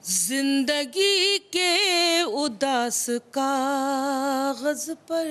जिंदगी के उदास कागज पर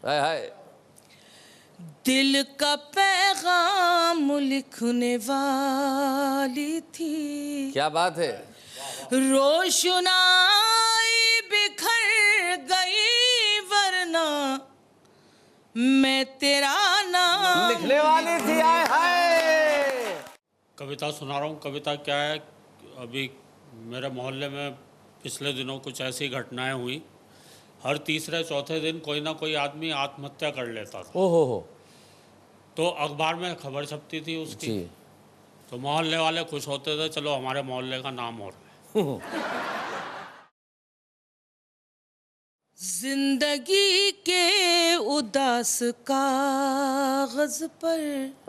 हाय हाय दिल का पैगाम लिखने वाली थी। क्या बात है। रोशनाई बिखर गई वरना मैं तेरा नाम लिखने वाली थी। हाय हाय। कविता सुना रहा हूँ। कविता क्या है, अभी मेरे मोहल्ले में पिछले दिनों कुछ ऐसी घटनाएं हुई। हर तीसरे चौथे दिन कोई ना कोई आदमी आत्महत्या कर लेता था। ओहो हो। तो अखबार में खबर छपती थी उसकी जी। तो मोहल्ले वाले खुश होते थे, चलो हमारे मोहल्ले का नाम हो रहा है। जिंदगी के उदास कागज पर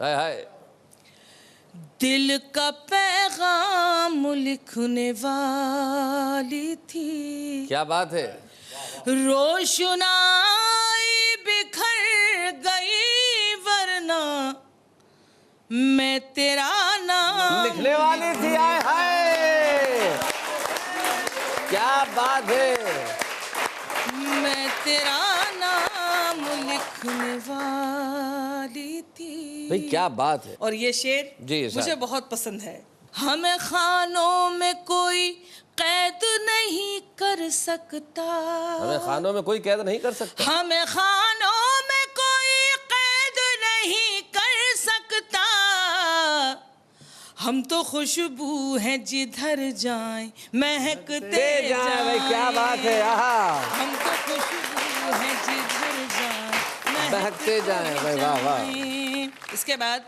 हाय हाय। दिल का पैगाम लिखने वाली थी। क्या बात है। रोशनाई बिखर गई वरना मैं तेरा नाम लिखने वाली थी। हाय हाय। क्या बात है। मैं तेरा नाम लिखने वाली थी। भाई क्या बात है। और ये शेर जी, साहब। मुझे बहुत पसंद है। हमें खानों में कोई कैद नहीं कर सकता। हमें खानों में कोई कैद नहीं कर सकता। हमें खानों में कोई कैद नहीं कर सकता। हम तो खुशबू हैं जिधर जाएं महकते जाएं। भाई क्या बात है। आहा। हम तो खुशबू हैं जिधर जाएं महकते जाएं। भाई वाह वाह। इसके बाद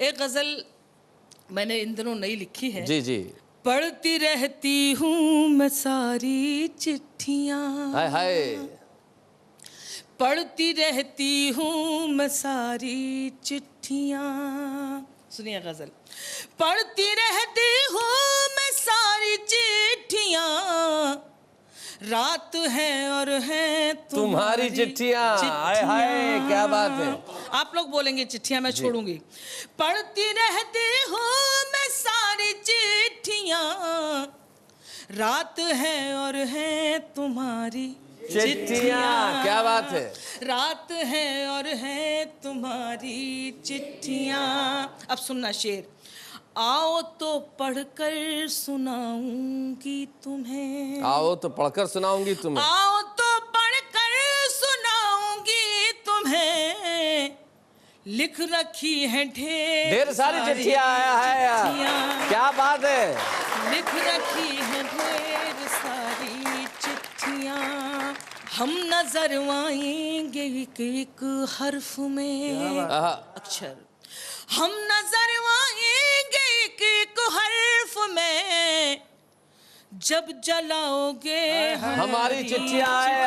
एक गजल मैंने इन दिनों नई लिखी है। जी जी। पढ़ती रहती हूँ मैं सारी चिट्ठियाँ। हाय हाय। पढ़ती रहती हूँ मैं सारी चिट्ठियाँ। सुनिए गजल। पढ़ती रहती हूँ मैं सारी चिट्ठियाँ। रात है और है तुम्हारी चिट्ठियाँ। हाय हाय क्या बात है। आप लोग बोलेंगे चिट्ठियाँ, मैं छोड़ूंगी। पढ़ती रहती हूँ मैं सारी चिट्ठियाँ। रात है और है तुम्हारी चिट्ठियाँ। क्या बात है। रात है और है तुम्हारी चिट्ठियाँ। अब सुनना शेर। आओ तो पढ़कर सुनाऊंगी तुम्हें। आओ तो पढ़कर सुनाऊंगी तुम्हें। आओ तो पढ़कर सुनाऊंगी तुम्हें। लिख रखी है ढेर सारी चिट्ठियाँ। है क्या बात है। लिख रखी है ढेर सारी चिट्ठियाँ। हम नजर आएंगे एक एक हर्फ में अक्षर। हम नजर आएंगे एक एक हर्फ में। जब जलाओगे हमारी चिट्ठियाँ। है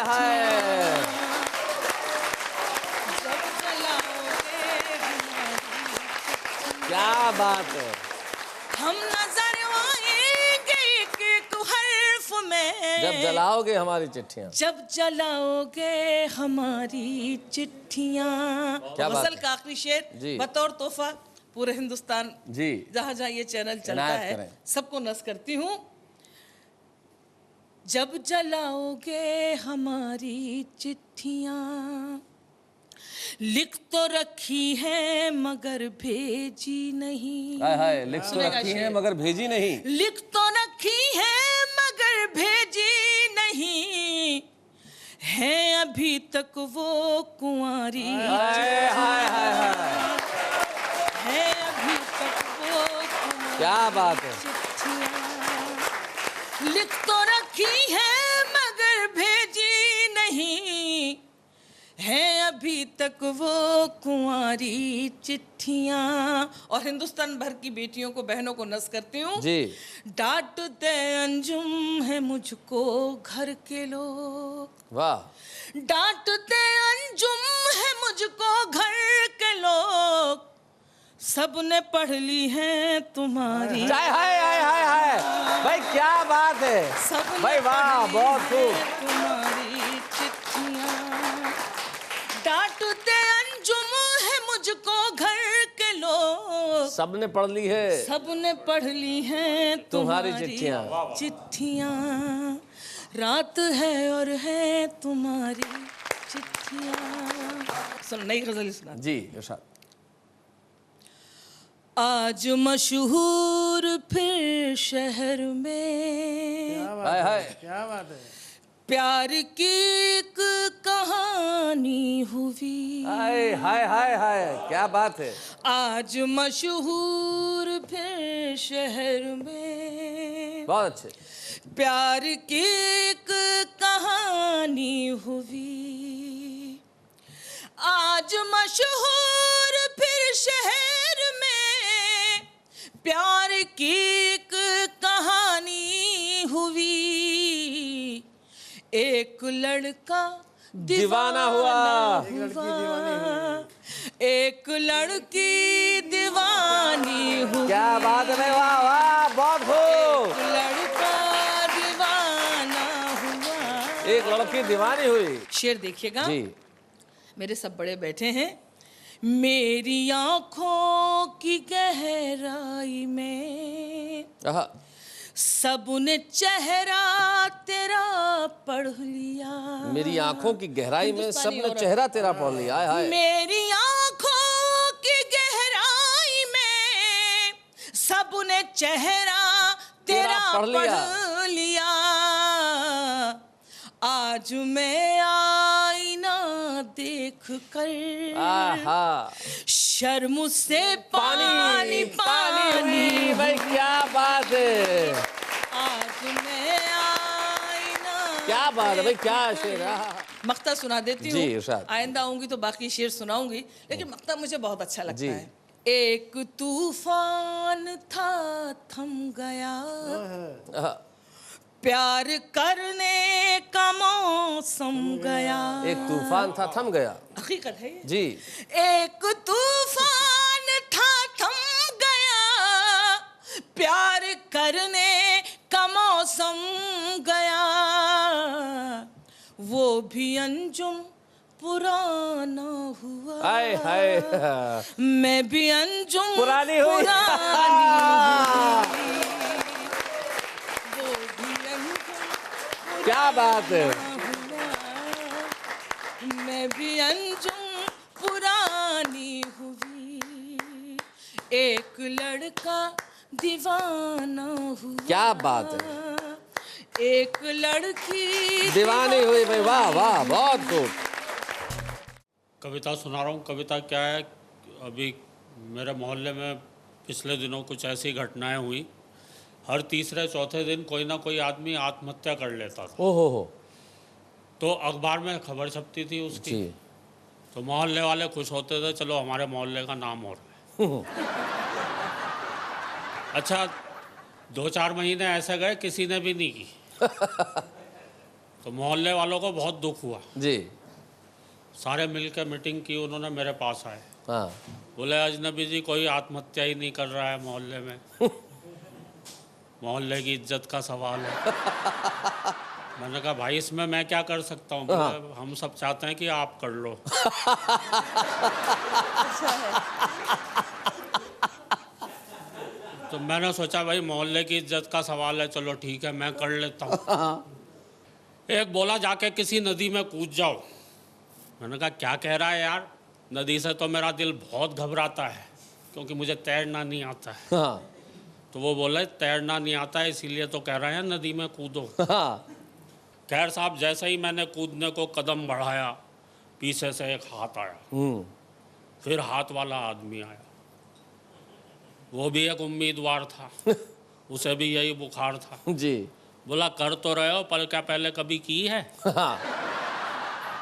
जब जलाओगे क्या बात है। हम नजर आएंगे एक एक हर्फ में। जब जलाओगे हमारी चिट्ठियाँ। जब जलाओगे हमारी चिट्ठियाँ। क्या बात गजल है। का आखिरी शेर जी। बतौर तोहफा पूरे हिंदुस्तान जी। जहाँ जहाँ ये चैनल चलता इनायत है करें। सबको नस करती हूँ। जब जलाओगे हमारी चिट्ठियाँ। लिख तो रखी है मगर भेजी नहीं। हाय हाय। लिख तो सुनेगा रखी है शेर। मगर भेजी नहीं। लिख तो रखी है मगर भेजी नहीं। है अभी तक वो कुंवारी। हाय हाय हाय हाय। है अभी तक वो कुंवारी क्या बात है। चिट्ठियाँ। लिख तो रखी है मगर भेजी नहीं। है अभी तक वो कुंवारी चिट्ठियाँ। और हिंदुस्तान भर की बेटियों को बहनों को नस करती हूँ जी। डांटते अंजुम है मुझको घर के लोग। वाह। डांटते अंजुम है मुझको घर के लोग। सबने पढ़ ली है तुम्हारी। हाय हाय हाय हाय हाय। भाई क्या बात है। सबने भाई वाह पढ़ ली बहुत है खूब। तुम्हारी चिट्ठियाँ। डांटते अंजुम है मुझको घर के लोग। सबने पढ़ ली है सबने पढ़ ली हैं तुम्हारी तुम्हारी चिट्ठियां। चिट्ठियां, रात है और है तुम्हारी चिट्ठियां। सुन, नई गजल सुना। जी इरशाद। आज मशहूर फिर शहर में, हाय हाय, क्या बात है। प्यार की एक कहानी हुई। हाय हाय हाय हाय, क्या बात है। आज मशहूर फिर शहर में, बहुत अच्छे। प्यार की एक कहानी हुई। आज मशहूर फिर शहर में, प्यार की एक कहानी हुई। एक लड़का दीवाना हुआ। एक लड़की दीवानी हुई। क्या बात है, वाह वाह, बहुत खूब। लड़का दीवाना हुआ। एक लड़की दीवानी हुई। शेर देखिएगा। जी। मेरे सब बड़े बैठे हैं। मेरी आंखों की गहराई में, आहा, सबने चेहरा तेरा पढ़ लिया। मेरी आंखों की गहराई में हिंदुस्तानी सबने औरत। चेहरा तेरा पढ़ लिया। हाय हाय। मेरी आंखों की गहराई में, सबने चेहरा तेरा पढ़ लिया। पढ़ लिया। आज मैं आईना देख कर आहा, शर्म से पानी पानी पानी, भाई क्या बात है। आज मैं आईना। क्या बात है भाई, क्या शेर। आहा। मक्ता सुना देती जी, हूँ। इरशाद। आइंदा आऊंगी तो बाकी शेर सुनाऊंगी, लेकिन मक्ता मुझे बहुत अच्छा लगता जी। है। एक तूफान था थम गया, आहा, प्यार करने का मौसम गया। एक तूफान था थम गया। हकीकत है ये। जी। एक तूफान था थम गया, प्यार करने का मौसम गया। वो भी अंजुम पुराना हुआ। हाय हाय, मैं भी अंजुम पुरानी हुई। पुरानी हुई। वो भी अंजुम क्या बात है। मैं भी अंजुम पुरानी हुई। एक लड़का दीवाना हुआ। क्या बात है। एक लड़की दीवानी हुई भाई, वाह वाह, बहुत खूब। कविता सुना रहा हूँ। कविता क्या है, अभी मेरे मोहल्ले में पिछले दिनों कुछ ऐसी घटनाएं हुई। हर तीसरे चौथे दिन कोई ना कोई आदमी आत्महत्या कर लेता था। ओहो हो। तो अखबार में खबर छपती थी उसकी। जी। तो मोहल्ले वाले खुश होते थे, चलो हमारे मोहल्ले का नाम हो रहा है। अच्छा, 2-4 महीने ऐसे गए, किसी ने भी नहीं की। तो मोहल्ले वालों को बहुत दुख हुआ। जी। सारे मिलकर मीटिंग की, उन्होंने मेरे पास आए। हाँ। बोले अजनबी जी, कोई आत्महत्या ही नहीं कर रहा है मोहल्ले में। मोहल्ले की इज्जत का सवाल है। मैंने कहा भाई इसमें मैं क्या कर सकता हूँ। बोले हम सब चाहते हैं कि आप कर लो। तो मैंने सोचा भाई मोहल्ले की इज्जत का सवाल है, चलो ठीक है मैं कर लेता हूँ। एक बोला जाके किसी नदी में कूद जाओ। मैंने कहा क्या कह रहा है यार, नदी से तो मेरा दिल बहुत घबराता है क्योंकि मुझे तैरना नहीं आता है। हाँ। तो वो बोले तैरना नहीं आता है इसीलिए तो कह रहे हैं नदी में कूदो। हाँ। खैर साहब, जैसे ही मैंने कूदने को कदम बढ़ाया, पीछे से एक हाथ आया। फिर हाथ वाला आदमी आया, वो भी एक उम्मीदवार था। उसे भी यही बुखार था। जी। बोला कर तो रहे हो, पर क्या पहले कभी की है? हाँ।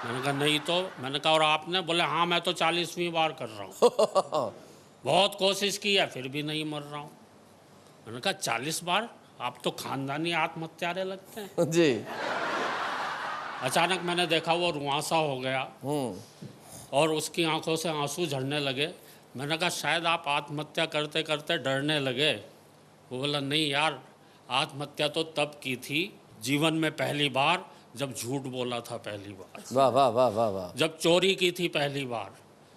मैंने कहा नहीं तो। मैंने कहा और आपने? बोले हाँ मैं तो 40वीं बार कर रहा हूँ। बहुत कोशिश की है फिर भी नहीं मर रहा हूँ। मैंने कहा 40 बार? आप तो खानदानी आत्महत्यारे लगते हैं। जी। अचानक मैंने देखा वो रुआंसा हो गया और उसकी आंखों से आंसू झड़ने लगे। मैंने कहा शायद आप आत्महत्या करते करते डरने लगे। वो बोला नहीं यार, आत्महत्या तो तब की थी जीवन में पहली बार जब झूठ बोला था पहली बार, वाह वाह वाह वाह वाह। जब चोरी की थी पहली बार,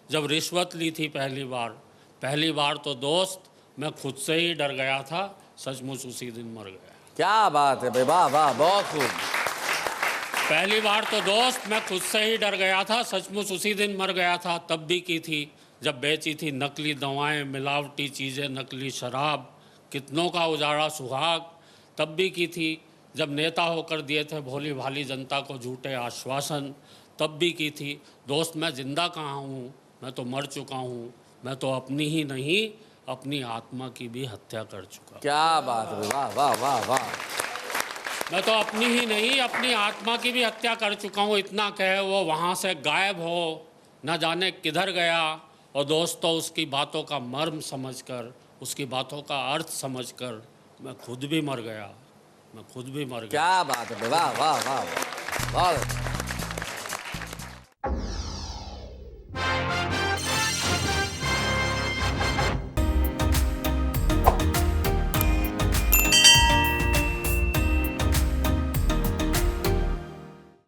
जब रिश्वत ली थी पहली बार, पहली बार तो दोस्त मैं खुद से ही डर गया था, सचमुच उसी दिन मर गया। क्या बात है भाई, वाह वाह, बहुत खूब। पहली बार तो दोस्त मैं खुद से ही डर गया था, सचमुच उसी दिन मर गया था। तब भी की थी जब बेची थी नकली दवाएं, मिलावटी चीज़ें, नकली शराब, कितनों का उजाड़ा सुहाग। तब भी की थी जब नेता होकर दिए थे भोली भाली जनता को झूठे आश्वासन। तब भी की थी दोस्त मैं जिंदा कहाँ हूँ, मैं तो मर चुका हूँ। मैं तो अपनी ही नहीं अपनी आत्मा की भी हत्या कर चुका। क्या बात है, वाह वाह वाह वाह। मैं तो अपनी ही नहीं अपनी आत्मा की भी हत्या कर चुका हूँ। इतना कहे वो वहाँ से गायब हो, न जाने किधर गया। और दोस्तों उसकी बातों का मर्म समझकर, उसकी बातों का अर्थ समझकर मैं खुद भी मर गया। मैं खुद भी मर गया। क्या बात है, वाह वाह वाह वाह।